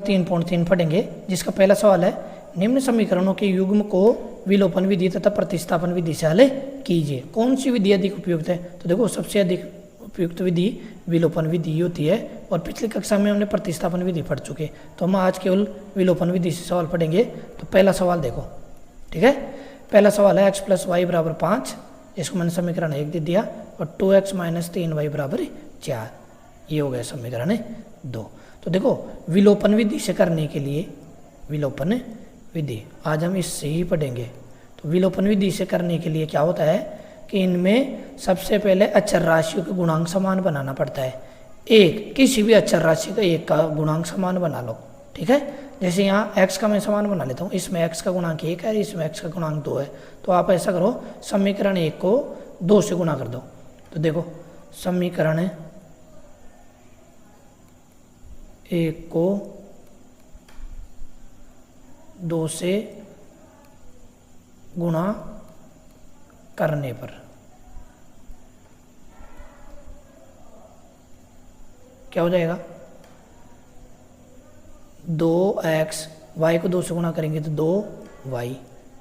3.3 पढ़ेंगे, जिसका पहला सवाल है निम्न समीकरणों के युग्म को विलोपन विधि तथा प्रतिस्थापन विधि से हल कीजिए। कौन सी विधि अधिक उपयुक्त है? तो देखो सबसे अधिक उपयुक्त विधि विलोपन विधि होती है, और पिछली कक्षा में हमने प्रतिस्थापन विधि पढ़ चुके, तो हम आज केवल विलोपन विधि से सवाल पढ़ेंगे। तो पहला सवाल देखो, ठीक है। पहला सवाल है x + y = 5, इसको मैंने समीकरण 1 दे दिया, और 2x - 3y = 4, ये हो गया समीकरण 2। तो देखो विलोपन विधि से करने के लिए, विलोपन विधि आज हम इससे ही पढ़ेंगे। तो विलोपन विधि से करने के लिए क्या होता है कि इनमें सबसे पहले अचर राशियों के गुणांक समान बनाना पड़ता है। एक किसी भी अचर राशि का एक का गुणांक समान बना लो, ठीक है। जैसे यहाँ x का मैं समान बना लेता हूँ, इसमें x का गुणांक 1 है, इसमें x का गुणांक 2 है। तो आप ऐसा करो, समीकरण 1 को 2 से गुणा कर दो। तो देखो समीकरण 1 को 2 से गुणा करने पर क्या हो जाएगा? 2x, y को 2 से गुणा करेंगे तो 2y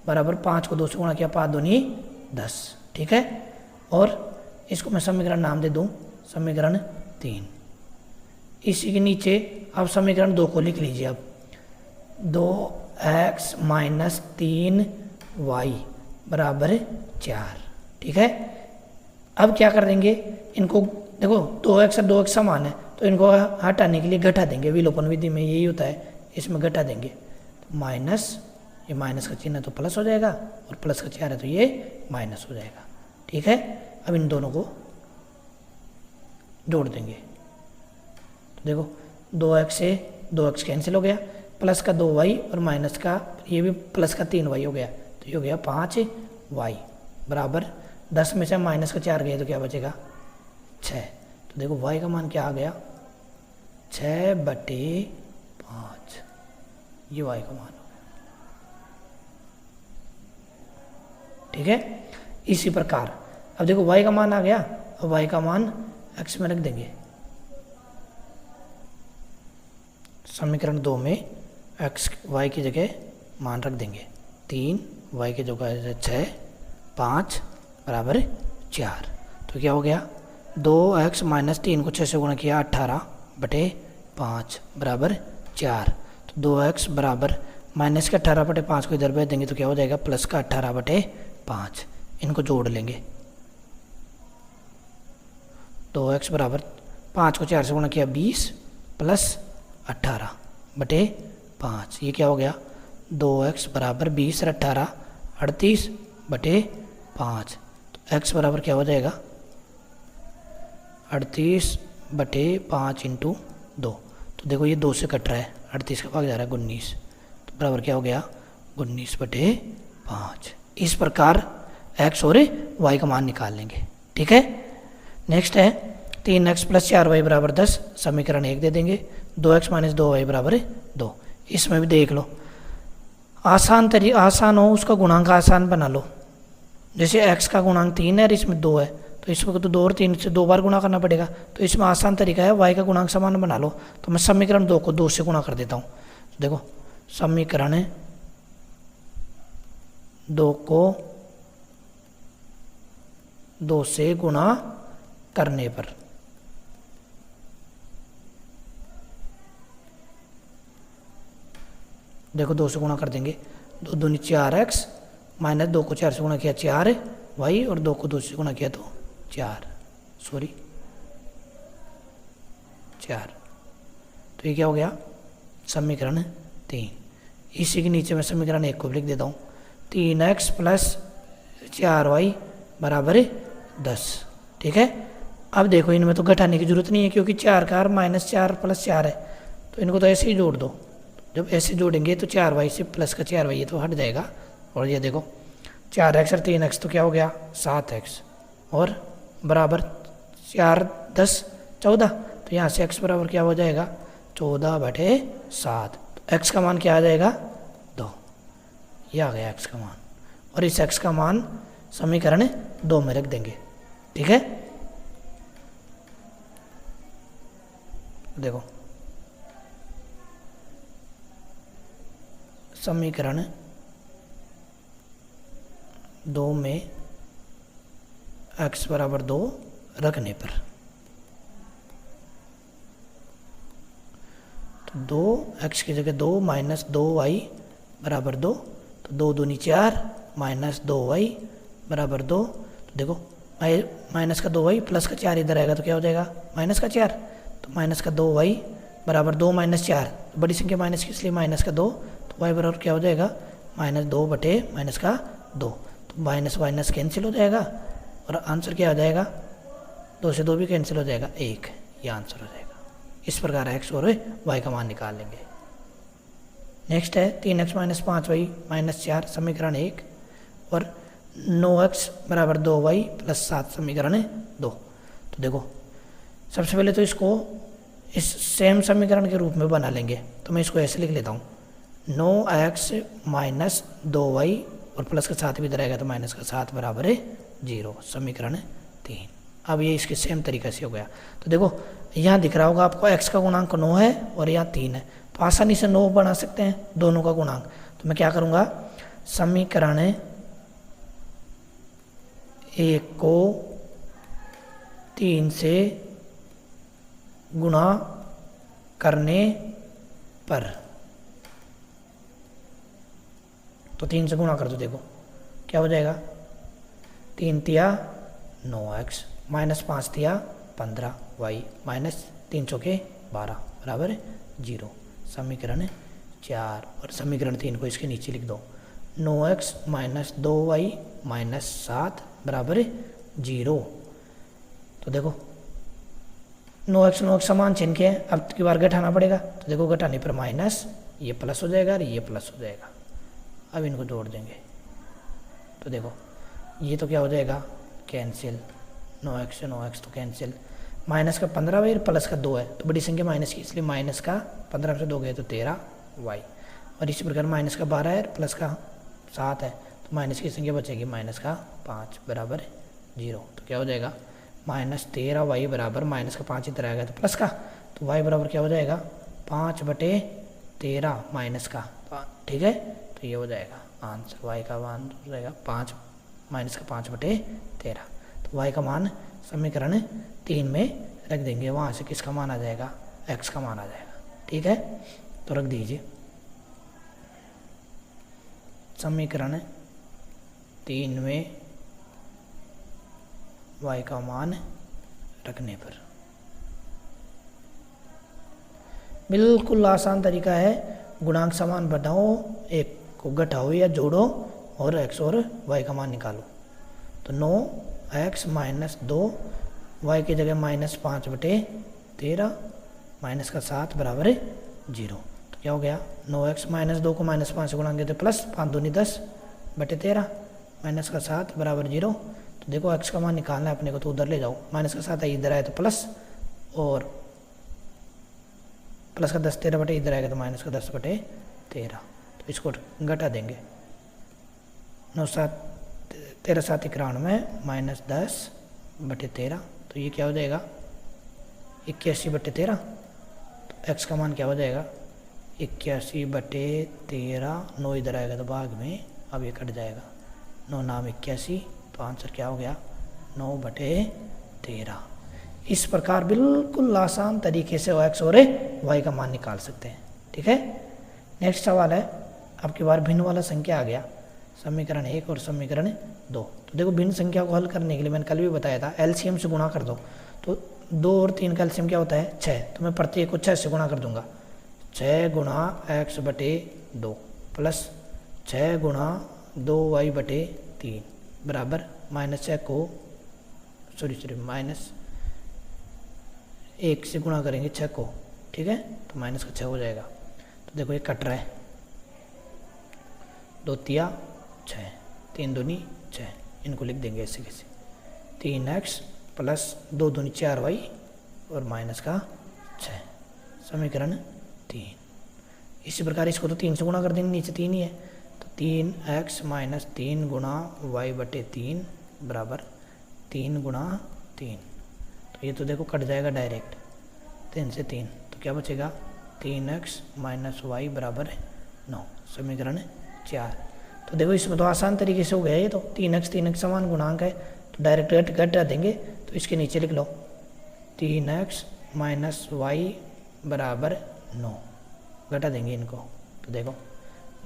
बराबर 5 को 2 से गुणा किया, 5 दूनी 10, ठीक है। और इसको मैं समीकरण नाम दे दूं, समीकरण 3। इसी के नीचे आप समीकरण 2 को लिख लीजिए। अब 2x - 3y = 4, ठीक है। अब क्या कर देंगे, इनको देखो 2x और 2x समान है, तो इनको हटाने के लिए घटा देंगे। विलोपन विधि में यही होता है, इसमें घटा देंगे। तो माइनस, ये माइनस का चिन्ह है तो प्लस हो जाएगा, और प्लस का चिन्ह है तो ये माइनस हो जाएगा, ठीक है। अब इन दोनों को जोड़ देंगे। तो देखो 2x से 2x कैंसिल हो गया, प्लस का 2y और माइनस का ये भी प्लस का 3y हो गया, तो ये हो गया 5y बराबर 10 में से माइनस का 4 गया तो क्या बचेगा? 6। तो देखो y का मान क्या आ गया? 6/5, ये y का मान हो गया, ठीक है। इसी प्रकार अब देखो y का मान आ गया, अब y का मान x में रख देंगे। समीकरण 2 में x y की जगह मान रख देंगे 3, y की जगह 6, 5 = 4। तो क्या हो गया? 2x - 3 को 6 से गुणा किया, 18/5 = 4। तो 2x बराबर माइनस का 18/5 को इधर भेज देंगे तो क्या हो जाएगा? प्लस का 18/5। इनको जोड़ लेंगे। 2x बराबर 5 को 4 से गुणा किया, 20 + 18/5, ये क्या हो गया? 2x बराबर 20 और 18 38/5। तो x बराबर क्या हो जाएगा? 38/5 × 2। तो देखो ये 2 से कट रहा है, 38 का भाग जा रहा है 19, तो बराबर क्या हो गया? 19/5। इस प्रकार x और y का मान निकाल लेंगे, ठीक है। नेक्स्ट है 3x + 4y = 10, समीकरण 1 दे देंगे। 2x - 2y = 2। इसमें भी देख लो, आसान हो उसका गुणांक आसान बना लो। जैसे x का गुणांक 3 है और इसमें 2 है, तो इसमें तो 2 और 3 से 2 बार गुणा करना पड़ेगा। तो इसमें आसान तरीका है, y का गुणांक समान बना लो। तो मैं समीकरण 2 को 2 से गुणा कर देता हूँ। देखो समीकरण 2 को 2 से गुणा करने पर देखो 2 से गुणा कर देंगे, 2 दूनी 4x - 2 को 4 से गुणा किया 4y, और 2 को 2 से गुणा किया तो 4। तो ये क्या हो गया? समीकरण 3। इसी के नीचे मैं समीकरण 1 को लिख देता हूँ। 3x + 4y = 10, ठीक है। अब देखो इनमें तो घटाने की जरूरत नहीं है, क्योंकि 4 का -4 + 4 है, तो इनको तो ऐसे ही जोड़ दो। जब ऐसे जोड़ेंगे तो 4y से प्लस का 4y ये तो हट जाएगा, और ये देखो 4x और 3x तो क्या हो गया? 7x, और बराबर 4 10 14, तो यहाँ से x बराबर क्या हो जाएगा? 14/7। तो x का मान क्या आ जाएगा? 2। ये आ गया x का मान, और इस x का मान समीकरण 2 में रख देंगे, ठीक है। देखो समीकरण 2 में x बराबर 2 रखने पर, तो 2x की जगह 2 माइनस 2y बराबर 2, तो 2 दूनी 4 माइनस 2y बराबर 2। तो देखो माइनस का 2y प्लस का 4 इधर आएगा तो क्या हो जाएगा माइनस का 4, तो माइनस का 2y बराबर 2 माइनस 4, तो बड़ी संख्या माइनस की इसलिए माइनस का 2, तो y बराबर क्या हो जाएगा माइनस 2 बटे माइनस का 2, तो माइनस माइनस कैंसिल हो जाएगा और आंसर क्या हो जाएगा 2 से 2 भी कैंसिल हो जाएगा 1, ये आंसर हो जाएगा। इस प्रकार x और y का मान निकाल लेंगे। नेक्स्ट है 3x माइनस 5y माइनस 4 समीकरण 1 और 9x बराबर 2y प्लस 7 समीकरण 2। तो देखो सबसे पहले तो इसको इस सेम समीकरण के रूप में बना लेंगे, तो मैं इसको ऐसे लिख लेता हूँ 9x माइनस 2y और प्लस का 7 भी इधर आएगा तो माइनस का 7 बराबर है 0 समीकरण 3। अब ये इसके सेम तरीके से हो गया। तो देखो यहाँ दिख रहा होगा आपको x का गुणांक 9 है और यहाँ 3 है, तो आसानी से 9 बना सकते हैं दोनों का गुणांक। तो मैं क्या करूँगा समीकरण 1 को 3 से गुणा करने पर, तो 3 से गुणा कर दो, देखो क्या हो जाएगा 3 तिया 9x माइनस 5 तिया 15y माइनस 3 चौके 12 बराबर 0 समीकरण 4। और समीकरण 3 को इसके नीचे लिख दो 9x माइनस 2y माइनस 7 बराबर 0। तो देखो 9x समान चिन्ह के हैं, अब की बार घटाना पड़ेगा, तो देखो घटाने पर माइनस ये प्लस हो जाएगा और ये प्लस हो जाएगा। अब इनको जोड़ देंगे तो देखो ये तो क्या हो जाएगा कैंसिल, 9x से 9x तो कैंसिल, माइनस का 15y और प्लस का 2 है तो बड़ी संख्या माइनस की इसलिए माइनस का 15 से 2 गए तो 13y, और इसी प्रकार माइनस का 12 है प्लस का 7 है तो माइनस की संख्या बचेगी माइनस का 5 बराबर 0। तो क्या हो जाएगा माइनस 13y बराबर माइनस का 5 इधर आएगा तो प्लस का, तो y बराबर क्या हो जाएगा 5 बटे 13 माइनस का, ठीक है। तो ये हो जाएगा आंसर, y का मान हो जाएगा 5 माइनस का 5 बटे 13। तो y का मान समीकरण 3 में रख देंगे, वहाँ से किसका मान आ जाएगा x का मान आ जाएगा, ठीक है। तो रख दीजिए समीकरण 3 में y का मान रखने पर। बिल्कुल आसान तरीका है, गुणांक समान बढ़ाओ, एक को घटाओ या जोड़ो और x और y का मान निकालो। तो 9x माइनस 2 y की जगह माइनस 5 बटे 13 माइनस का 7 बराबर 0। तो क्या हो गया 9x माइनस 2 को माइनस 5 से गुणाएंगे तो प्लस 5 दूनी 10 बटे 13 माइनस का 7 बराबर 0। तो देखो x का मान निकालना है अपने को, तो उधर ले जाओ, माइनस का 7 है इधर आए तो प्लस, और प्लस का 10 13 बटे इधर आएगा तो माइनस का 10 बटे 13। तो इसको घटा देंगे 9 7 13 7 91 माइनस 10 बटे 13, तो ये क्या हो जाएगा 81 बटे 13। तो x का मान क्या हो जाएगा 81 बटे 13, 9 इधर आएगा तो भाग में, अब ये कट जाएगा 9 नाम 81, तो आंसर क्या हो गया 9 बटे 13। इस प्रकार बिल्कुल आसान तरीके से x और y का मान निकाल सकते हैं, ठीक है। नेक्स्ट सवाल है आपकी बार भिन्न वाला संख्या आ गया, समीकरण 1 और समीकरण 2। तो देखो भिन्न संख्या को हल करने के लिए मैंने कल भी बताया था एलसीएम से गुणा कर दो, तो 2 और 3 का एलसीएम क्या होता है 6, तो मैं प्रत्येक को 6 से गुणा कर दूंगा, 6 गुणा x बटे 2 प्लस 6 गुणा 2y बटे 3 बराबर माइनस 6 को माइनस 1 से गुणा करेंगे 6 को, ठीक है, तो माइनस का 6 हो जाएगा। तो देखो ये कट रहा है, 2 तिया 6 3 दूनी 6, इनको लिख देंगे ऐसे कैसे 3x प्लस 2 दूनी 4y और माइनस का 6 समीकरण 3। इसी प्रकार इसको तो 3 से गुणा कर देंगे, नीचे 3 ही है, तो 3x माइनस 3 गुणा y बटे 3 बराबर 3 गुणा 3, तो ये तो देखो कट जाएगा डायरेक्ट 3 से 3, तो क्या बचेगा 3x माइनस y बराबर 9, समीकरण 4। तो देखो इसमें तो आसान तरीके से हो गया ये तो, 3x समान गुणांक है तो डायरेक्ट घटा देंगे, तो इसके नीचे लिख लो 3x माइनस वाई बराबर 9, घटा देंगे इनको, तो देखो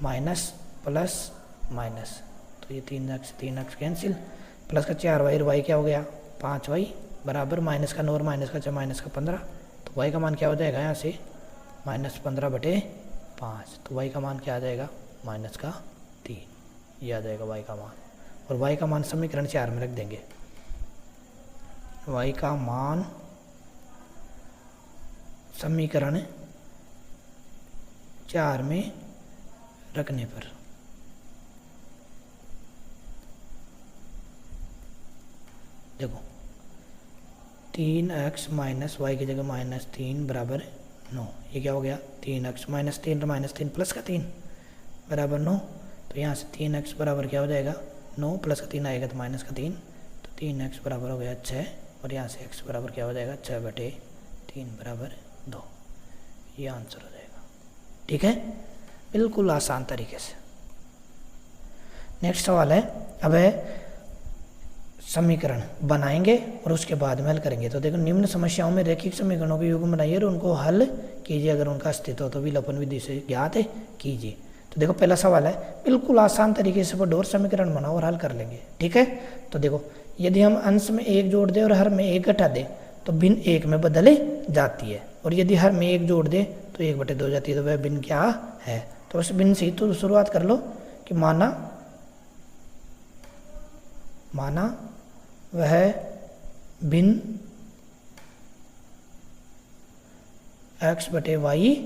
माइनस प्लस माइनस, तो ये 3x कैंसिल, प्लस का 4y और y क्या हो गया 5y बराबर माइनस का 9 और माइनस का 6 माइनस का 15, तो y का मान क्या हो जाएगा यहाँ से -15/5, तो y का मान क्या आ जाएगा -3, ये आ जाएगा y का मान। और y का मान समीकरण 4 में रख देंगे, y का मान समीकरण 4 में रखने पर देखो 3x माइनस वाई की जगह -3 बराबर 9, ये क्या हो गया 3x -3 और -3 प्लस का 3 बराबर 9, तो यहाँ से 3x बराबर क्या हो जाएगा 9 प्लस का 3 आएगा तो माइनस का 3, तो 3x बराबर हो गया 6, और यहाँ से x बराबर क्या हो जाएगा 6/3 बराबर 2, ये आंसर हो जाएगा। ठीक है, बिल्कुल आसान तरीके से। नेक्स्ट सवाल है, अब है समीकरण बनाएंगे और उसके बाद में हल करेंगे। तो देखो निम्न समस्याओं में रैखिक समीकरणों के युग्म बनाइए और उनको हल कीजिए, अगर उनका अस्तित्व तो विलोपन विधि से ज्ञात कीजिए। तो देखो पहला सवाल है, बिल्कुल आसान तरीके से पढ़ो और समीकरण बनाओ और हल कर लेंगे। ठीक है, तो देखो यदि हम अंश में 1 जोड़ दें और हर में 1 घटा दें तो भिन्न 1 में बदल जाती है, और यदि हर में 1 जोड़ दें तो 1/2 हो जाती है, तो वह भिन्न क्या है। तो उस भिन्न से तो शुरुआत कर लो कि माना वह भिन्न x/y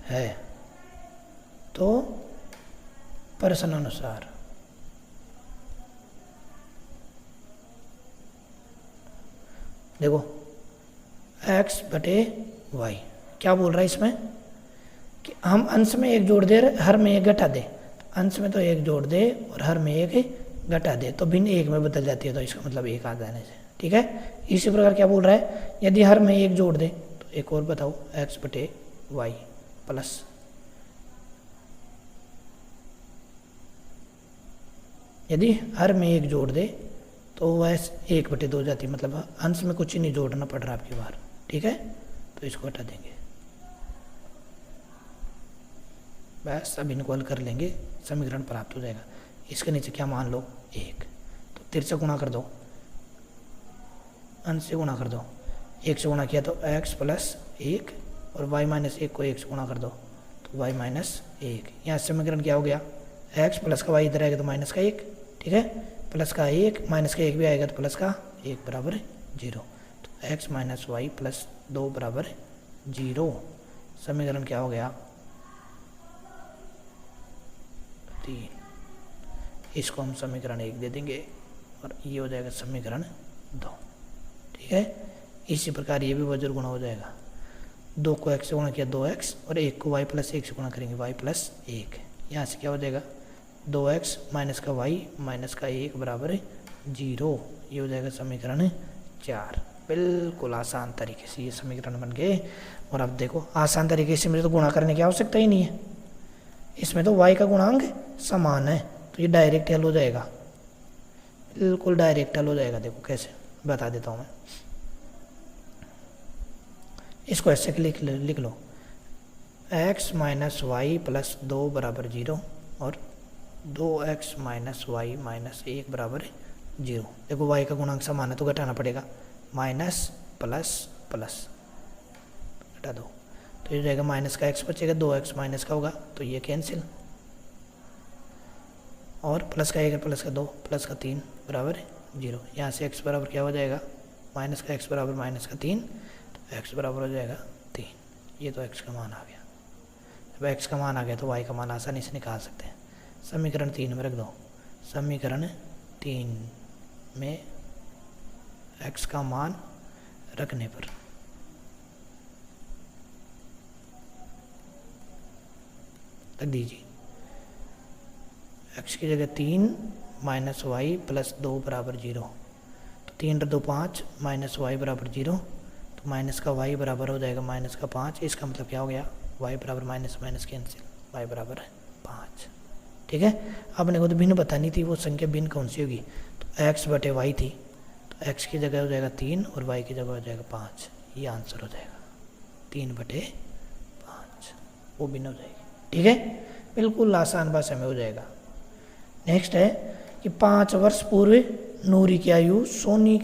है, तो प्रश्न अनुसार देखो x/y क्या बोल रहा है इसमें कि हम अंश में 1 जोड़ दे हर में 1 घटा दे, अंश में तो 1 जोड़ दे और हर में 1 घटा दे तो भिन्न 1 में बदल जाती है, तो इसका मतलब 1 आ जाने से। ठीक है, इसी प्रकार क्या बोल रहा है, यदि हर में 1 जोड़ दे तो एक और बताओ x/y प्लस यदि हर में 1 जोड़ दे तो वह 1/2 हो जाती है, मतलब अंश में कुछ ही नहीं जोड़ना पड़ रहा आपकी बार। ठीक है, तो इसको हटा देंगे, बस अब इनको हल कर लेंगे, समीकरण प्राप्त हो जाएगा। इसके नीचे क्या मान लो 1, तो 3 से गुणा कर दो, अंश से गुणा कर दो, 1 से गुणा किया तो x + 1 और y - 1 को 1 से गुणा कर दो तो y - 1, यहाँ समीकरण क्या हो गया x प्लस का y इधर आएगा तो माइनस का 1। ठीक है, प्लस का 1 माइनस का 1 भी आएगा तो प्लस का 1 बराबर 0, तो x - y + 2 बराबर 0, समीकरण क्या हो गया 3। इसको हम समीकरण 1 दे देंगे और ये हो जाएगा समीकरण 2। ठीक है, इसी प्रकार ये भी वज्र गुणा हो जाएगा, 2 को x से गुणा किया 2x और 1 को y + 1 से गुणा करेंगे y + 1, यहाँ से क्या हो जाएगा 2x माइनस का y माइनस का 1 बराबर 0, ये हो जाएगा समीकरण 4। बिल्कुल आसान तरीके से ये समीकरण बन गए। और अब देखो आसान तरीके से मुझे तो गुणा करने की आवश्यकता ही नहीं है, इसमें तो y का गुणांक समान है, तो ये डायरेक्ट हल हो जाएगा, बिल्कुल डायरेक्ट हल हो जाएगा। देखो कैसे बता देता हूँ मैं, इसको ऐसे लिख लो x - y + 2 बराबर 0 और 2x - y - 1 बराबर 0। देखो y का गुणांक समान है तो घटाना पड़ेगा, माइनस प्लस प्लस घटा दो तो ये जाएगा माइनस का x बचेगा, 2x माइनस का होगा तो ये कैंसिल, और प्लस का 1 प्लस का 2 प्लस का 3 बराबर 0, यहाँ से x बराबर क्या हो जाएगा माइनस का x बराबर -3, तो x बराबर हो जाएगा 3। ये तो x का मान आ गया, जब x का मान आ गया तो y का मान आसानी से निकाल सकते हैं। समीकरण 3 में रख दो, समीकरण 3 में x का मान रखने पर रख दीजिए, x की जगह 3 - y + 2 बराबर 0, तो 3 × 2 5 - y बराबर 0, तो माइनस का y बराबर हो जाएगा -5, इसका मतलब क्या हो गया y बराबर माइनस माइनस कैंसिल, y बराबर 5। ठीक है, अपने को तो भिन्न बतानी थी, वो संख्या भिन्न कौन सी होगी, तो x बटे वाई थी, तो x की जगह हो जाएगा 3 और y की जगह हो जाएगा 5। ये आंसर हो जाएगा 3/5, वो भिन्न हो जाएगी। ठीक है, बिल्कुल आसान भाषा में हो जाएगा। नेक्स्ट है कि 5 वर्ष पूर्व नूरी की आयु सोनी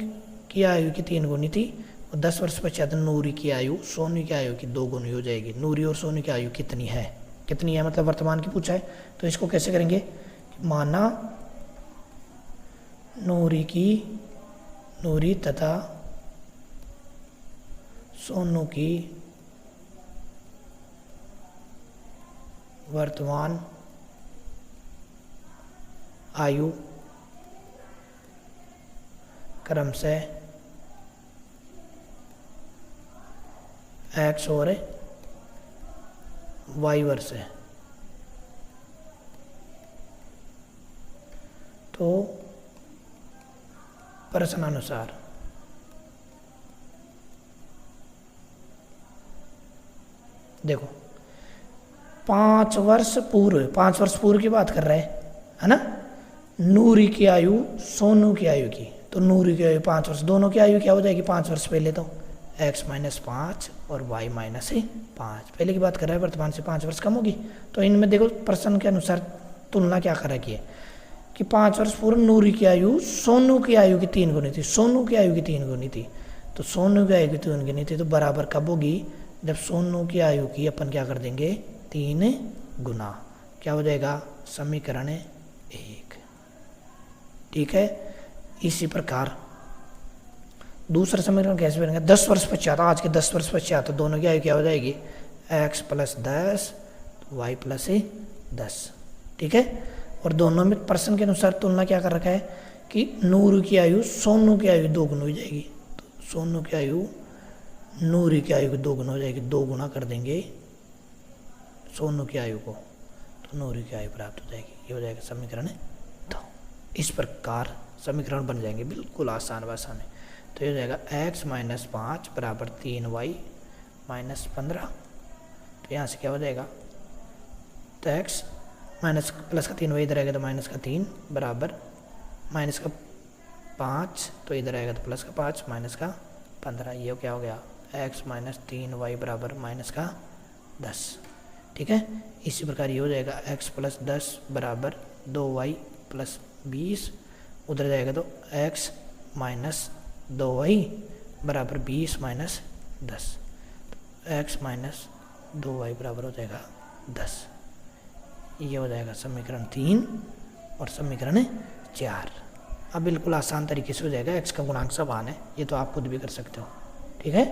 की आयु की 3 गुनी थी और 10 वर्ष पश्चात नूरी की आयु सोनी की आयु की 2 गुनी हो जाएगी। नूरी और सोनी की आयु कितनी है, कितनी है मतलब वर्तमान की पूछा है, तो इसको कैसे करेंगे, माना नूरी तथा सोनू की वर्तमान आयु क्रमशः x और y वर्ष है। तो प्रश्नानुसार देखो 5 वर्ष पूर्व की बात कर रहे हैं, है ना। नूरी की आयु सोनू की आयु की, तो नूरी की आयु 5 वर्ष, दोनों की आयु क्या हो जाएगी 5 वर्ष पहले, तो x - 5 और y - 5, पहले की बात कर रहा है, वर्तमान से 5 वर्ष कम होगी। तो इनमें देखो प्रश्न के अनुसार तुलना क्या कर रखी है कि 5 वर्ष पूर्व नूरी की आयु सोनू की आयु की 3 गुनी थी, सोनू की आयु की 3 गुनी थी, तो सोनू की आयु की 3 गुनी थी, तो बराबर कब होगी, जब सोनू की आयु की अपन क्या कर देंगे 3 गुना, क्या हो जाएगा समीकरण 1। ठीक है, इसी प्रकार दूसरा समीकरण कैसे बनेगा, 10 वर्ष पश्चात, आज के 10 वर्ष पश्चात तो दोनों की आयु क्या हो जाएगी x + 10 y + 10। ठीक है, और दोनों में प्रश्न के अनुसार तुलना क्या कर रखा है कि नूरी की आयु सोनू की आयु 2 गुना हो जाएगी, तो सोनू की आयु नूरी की आयु की 2 गुना हो जाएगी, 2 गुना कर देंगे सोनू की आयु को, तो नूरी की आयु प्राप्त हो जाएगी। ये हो जाएगा समीकरण 2। इस प्रकार समीकरण बन जाएंगे बिल्कुल आसान भाषा में। तो ये हो जाएगा x - 5 बराबर 3y - 15। तो यहाँ से क्या हो जाएगा, तो x माइनस प्लस का 3y इधर आएगा तो माइनस का 3 बराबर माइनस का 5, तो इधर आएगा तो प्लस का 5 माइनस का 15। ये क्या हो गया x - 3y बराबर माइनस का 10। ठीक है, इसी प्रकार ये हो जाएगा x + 10 बराबर 2y + 20, उधर जाएगा तो x - 2y बराबर 20 - 10, तो x - 2y बराबर हो जाएगा 10। ये हो जाएगा समीकरण 3 और समीकरण 4। अब बिल्कुल आसान तरीके से हो जाएगा, x का गुणांक समान है, ये तो आप खुद भी कर सकते हो। ठीक है,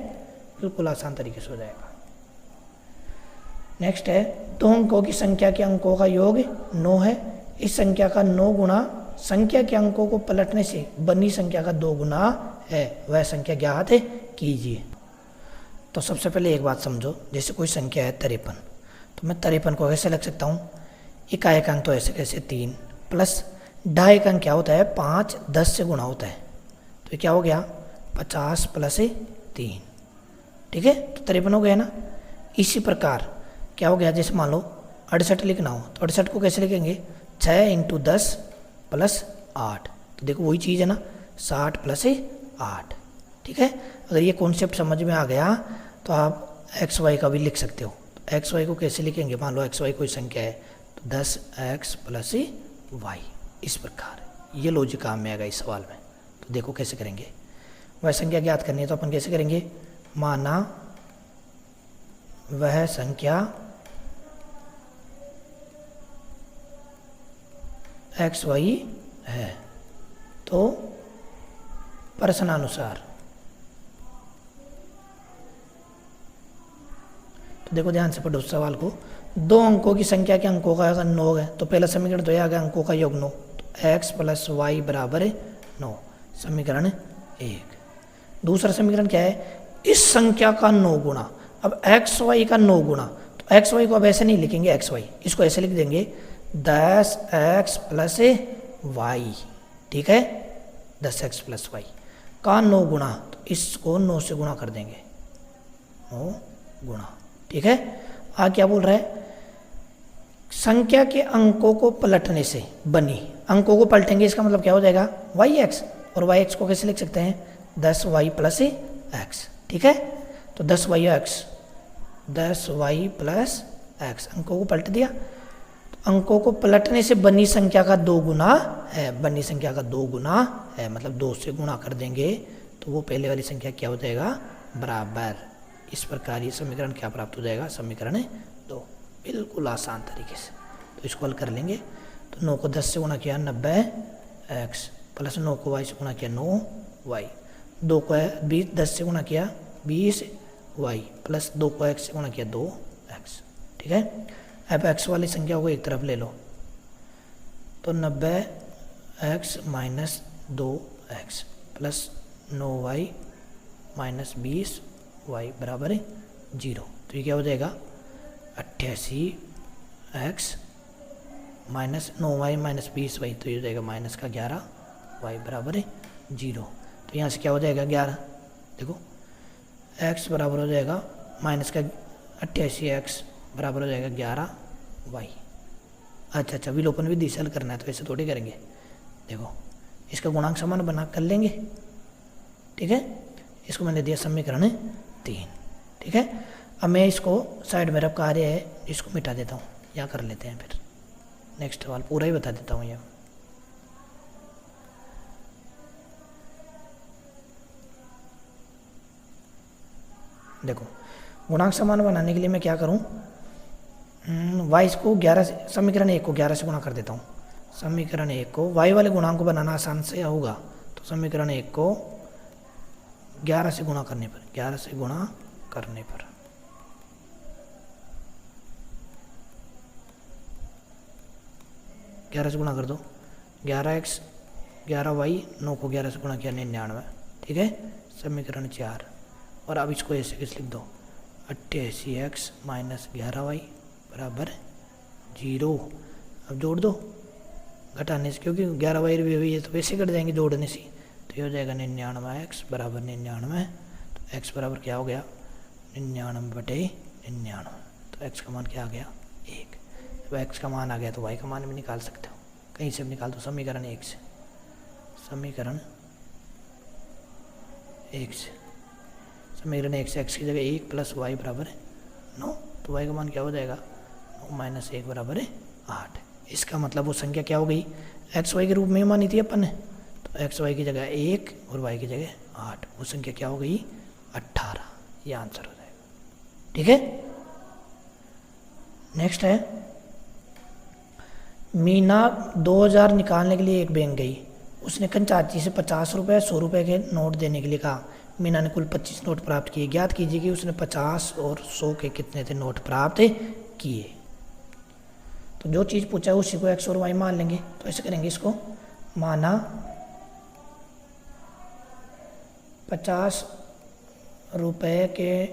बिल्कुल आसान तरीके से हो जाएगा। नेक्स्ट है 2 अंकों की संख्या के अंकों का योग 9 है, इस संख्या का 9 गुना संख्या के अंकों को पलटने से बनी संख्या का 2 गुना है, वह संख्या ज्ञात है कीजिए। तो सबसे पहले एक बात समझो, जैसे कोई संख्या है 53, तो मैं 53 को कैसे लिख सकता हूँ, इकाई अंक तो ऐसे कैसे 3 प्लस ढाई अंक क्या होता है 5, 10 से गुणा होता है, तो ये क्या हो गया 50 + 3। ठीक है, तो 53 हो गया ना। इसी प्रकार क्या हो गया, जैसे मान लो 68 लिखना हो, तो 68 को कैसे लिखेंगे 6 × 10 + 8, तो देखो वही चीज़ है ना 60 + 8। ठीक है, अगर ये कॉन्सेप्ट समझ में आ गया तो आप XY का भी लिख सकते हो। तो XY को कैसे लिखेंगे, मान लो XY कोई संख्या है तो 10x + y, इस प्रकार ये लॉजिक काम में आएगा इस सवाल में। तो देखो कैसे करेंगे, वह संख्या ज्ञात करनी है तो अपन कैसे करेंगे, माना वह संख्या XY है, तो प्रश्नानुसार, तो देखो ध्यान से पढ़ो सवाल को, 2 अंकों की संख्या के अंकों का अगर 9 है तो पहला समीकरण तो यह आ गया अंकों का योग 9, तो x + y बराबर 9, समीकरण 1। दूसरा समीकरण क्या है, इस संख्या का 9 गुना, अब XY का 9 गुना, तो XY को अब ऐसे नहीं लिखेंगे XY, इसको ऐसे लिख देंगे 10x + y। ठीक है, 10x + y का 9 गुना, तो इसको 9 से गुणा कर देंगे, 9 गुना। ठीक है, आगे क्या बोल रहा है, संख्या के अंकों को पलटने से बनी, अंकों को पलटेंगे इसका मतलब क्या हो जाएगा वाई एक्स, और वाई एक्स को कैसे लिख सकते हैं 10y प्लस एक्स, ठीक है। तो 10y प्लस एक्स अंकों को पलट दिया। तो अंकों को पलटने से बनी संख्या का 2 गुना है, बनी संख्या का 2 गुना है, मतलब 2 से गुणा कर देंगे तो वो पहले वाली संख्या क्या हो जाएगा बराबर। इस प्रकार ये समीकरण क्या प्राप्त हो जाएगा, समीकरण 2, बिल्कुल आसान तरीके से। तो इसको हल कर लेंगे। तो 9 को 10 से गुणा किया 90x प्लस 9 को y से गुणा किया 9y, 2 को 20 10 से गुणा किया 20y प्लस 2 को x से गुणा किया 2x, ठीक है। अब x वाली संख्या को एक तरफ ले लो, तो 90x minus 2x plus 9y minus 20y बराबर है 0। तो ये क्या हो जाएगा 88x minus 9y minus 20y, तो ये हो जाएगा माइनस का 11y बराबर है 0। तो यहाँ से क्या हो जाएगा 11, देखो x बराबर हो जाएगा माइनस का 88x बराबर हो जाएगा 11y। अच्छा, विलोपन विधि से हल करना है तो ऐसे थोड़ी करेंगे। देखो इसका गुणांक समान बना कर लेंगे, ठीक है। इसको मैंने दिया समीकरण 3, ठीक है। अब मैं इसको साइड में रख कार्य है इसको मिटा देता हूँ, या कर लेते हैं फिर नेक्स्ट सवाल पूरा ही बता देता हूँ। यह देखो गुणांक समान बनाने के लिए मैं क्या करूँ, वाई को 11 से, समीकरण 1 को 11 से गुणा कर देता हूँ। समीकरण 1 को वाई वाले गुणांक को बनाना आसान से होगा, तो समीकरण 1 को 11 से गुणा करने पर, 11 से गुणा करने पर ग्यारह से गुणा कर दो, 11x 11y, 9 को 11 से गुणा किया 99, ठीक है। समीकरण 4, और अब इसको ऐसे कैसे लिख दो 88x माइनस 11y बराबर 0। अब जोड़ दो घटाने से, क्योंकि 11y भी हुई है तो वैसे कट जाएंगे जोड़ने से, तो ये हो जाएगा 99x बराबर 99। तो x बराबर क्या हो गया 99/99, तो x का मान क्या आ गया 1। जब x का मान आ गया तो y का मान भी निकाल सकते हो, कहीं से भी निकाल दो समीकरण 1 से, समीकरण 1 से, समीकरण 1 से x की जगह 1 प्लस y बराबर 9, तो y का मान क्या हो जाएगा 9 माइनस 1 बराबर 8। इसका मतलब वो संख्या क्या हो गई एक्स वाई के रूप में मानी थी अपन ने, तो एक्स वाई की जगह 1 और y की जगह 8, वो संख्या क्या हो गई 18। ये आंसर हो जाएगा, ठीक है। नेक्स्ट है, मीना 2000 निकालने के लिए एक बैंक गई। उसने चाची से 50 रुपये 100 रुपये के नोट देने के लिए कहा। मीना ने कुल 25 नोट प्राप्त किए। ज्ञात कीजिए कि उसने 50 और 100 के कितने थे नोट प्राप्त किए। तो जो चीज़ पूछा है उसी को एक्स और वाई मान लेंगे। तो ऐसे करेंगे, इसको माना 50 रुपये के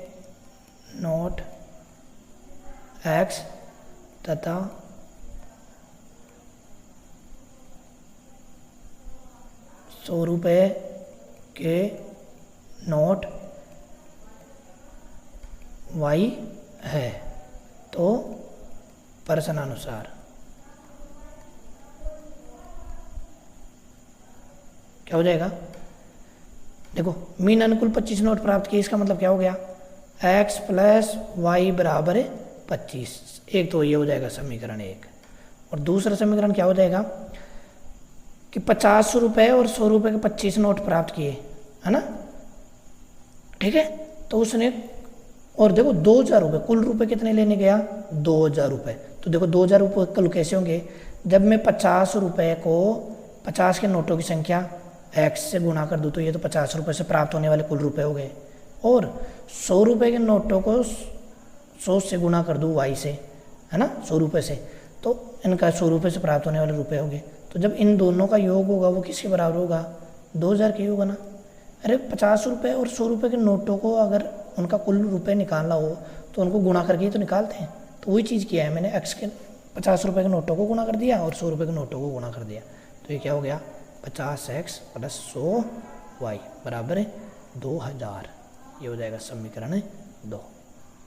नोट एक्स तथा 100 रुपये के नोट वाई है, तो प्रश्नानुसार क्या हो जाएगा। देखो मीना ने कुल 25 नोट प्राप्त किए, इसका मतलब क्या हो गया x प्लस वाई बराबर 25। एक तो ये हो जाएगा समीकरण 1, और दूसरा समीकरण क्या हो जाएगा कि 50 रुपये और 100 रुपये के 25 नोट प्राप्त किए, है ना, ठीक है। तो उसने, और देखो 2000 रुपये, कुल रुपये कितने लेने गया 2000 रुपये। तो देखो 2000 रुपये कल कैसे होंगे, जब मैं 50 रुपये को 50 के नोटों की संख्या x से गुणा कर दूँ तो ये तो 50 रुपये से प्राप्त होने वाले कुल रुपये हो गए, और 100 रुपये के नोटों को 100 से गुणा कर दूँ y से, है ना, 100 रुपये से, तो इनका 100 रुपये से प्राप्त होने वाले रुपये हो गए। तो जब इन दोनों का योग होगा वो किसके बराबर होगा 2000 के होगा ना। अरे 50 रुपये और 100 रुपये के नोटों को अगर उनका कुल रुपये निकालना हो तो उनको गुणा करके ही तो निकालते हैं। तो वही चीज़ किया है मैंने, x के 50 रुपये के नोटों को गुणा कर दिया और 100 रुपये के नोटों को गुणा कर दिया। तो ये क्या हो गया 50x प्लस 100y बराबर 2000। ये हो जाएगा समीकरण 2,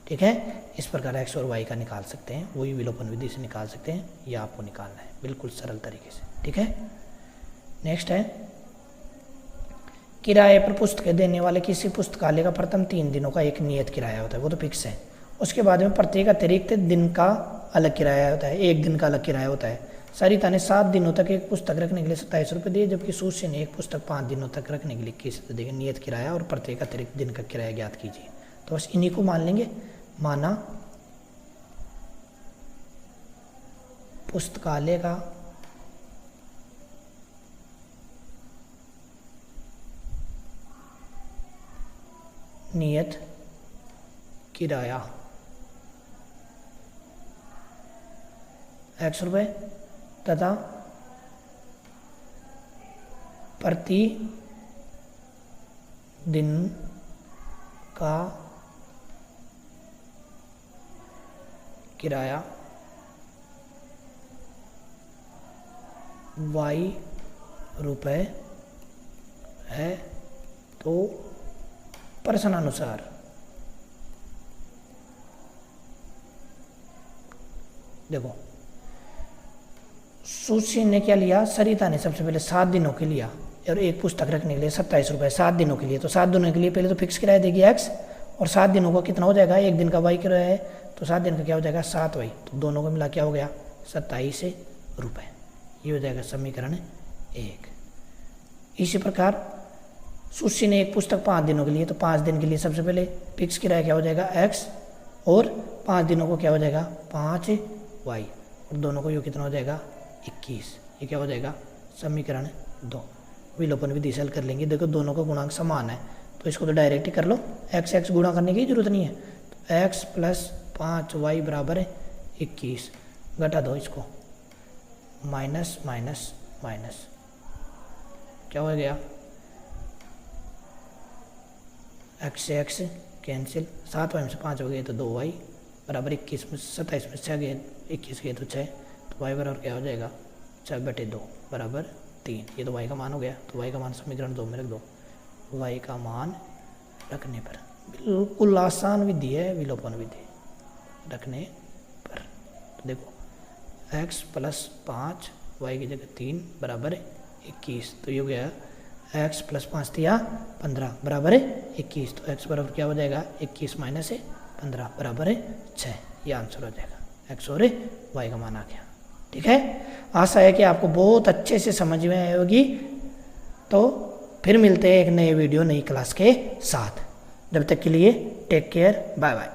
ठीक है। इस प्रकार एक्स और वाई का निकाल सकते हैं, वही विलोपन विधि से निकाल सकते हैं, ये आपको निकालना है बिल्कुल सरल तरीके से, ठीक है। नेक्स्ट है किराए पर पुस्तकें देने वाले किसी पुस्तकालय का प्रथम 3 दिनों का एक नियत किराया होता है, वो तो फिक्स है। उसके बाद में प्रत्येक अतिरिक्त दिन का अलग किराया होता है, एक दिन का अलग किराया होता है। सरिता ने 7 दिनों तक एक पुस्तक रखने के लिए 27 रुपये दिए, जबकि सुश्री ने एक पुस्तक 5 दिनों तक रखने के लिए 21 रुपये दिए। नियत किराया और प्रत्येक अतिरिक्त दिन का किराया ज्ञात कीजिए। तो बस इन्हीं को मान लेंगे। माना पुस्तकालय का नियत किराया x रुपये तथा प्रति दिन का किराया y रुपये है। तो प्रश्नानुसार देखो, सुश्री ने क्या लिया, सरिता ने सबसे पहले 7 दिनों के लिया और एक पुस्तक रखने के लिए 27 रुपये 7 दिनों के लिए। तो 7 दिनों के लिए पहले तो फिक्स किराया देगी x, और 7 दिनों का कितना हो जाएगा, एक दिन का y किराया है, तो 7 दिन का क्या हो जाएगा 7y। तो दोनों को मिला क्या हो गया 27 रुपये। ये हो जाएगा समीकरण 1। इसी प्रकार सुश्री ने एक पुस्तक 5 दिनों के लिए, तो 5 दिन के लिए सबसे पहले फिक्स किराया क्या हो जाएगा x, और 5 दिनों को क्या हो जाएगा 5y, और दोनों को ये कितना हो जाएगा 21। ये क्या हो जाएगा समीकरण 2। विलोपन विधि से हल कर लेंगे। देखो दोनों का गुणांक समान है, तो इसको तो डायरेक्ट ही कर लो, x x गुणा करने की जरूरत नहीं है। तो x + 5y बराबर 21, घटा दो इसको, माइनस माइनस माइनस क्या हो गया, x से x कैंसिल, 7y में से 5 हो गए तो 2y बराबर 21 में 27 में 6 गए 21 गए तो 6, तो y बराबर क्या हो जाएगा 6/2 बराबर 3। ये तो y का मान हो गया। तो y का मान समीकरण 2 में रख दो। y का मान रखने पर, बिल्कुल आसान विधि है विलोपन विधि रखने पर। तो देखो x + 5 y की जगह 3 बराबर 21। तो ये हो गया x + 5 दिया 15 बराबर 21। तो x बराबर क्या हो जाएगा 21 - 15 बराबर 6। ये आंसर हो जाएगा, x और y का मान आ गया। ठीक है, आशा है कि आपको बहुत अच्छे से समझ में आई होगी। तो फिर मिलते हैं एक नए वीडियो नई क्लास के साथ। जब तक के लिए टेक केयर, बाय बाय।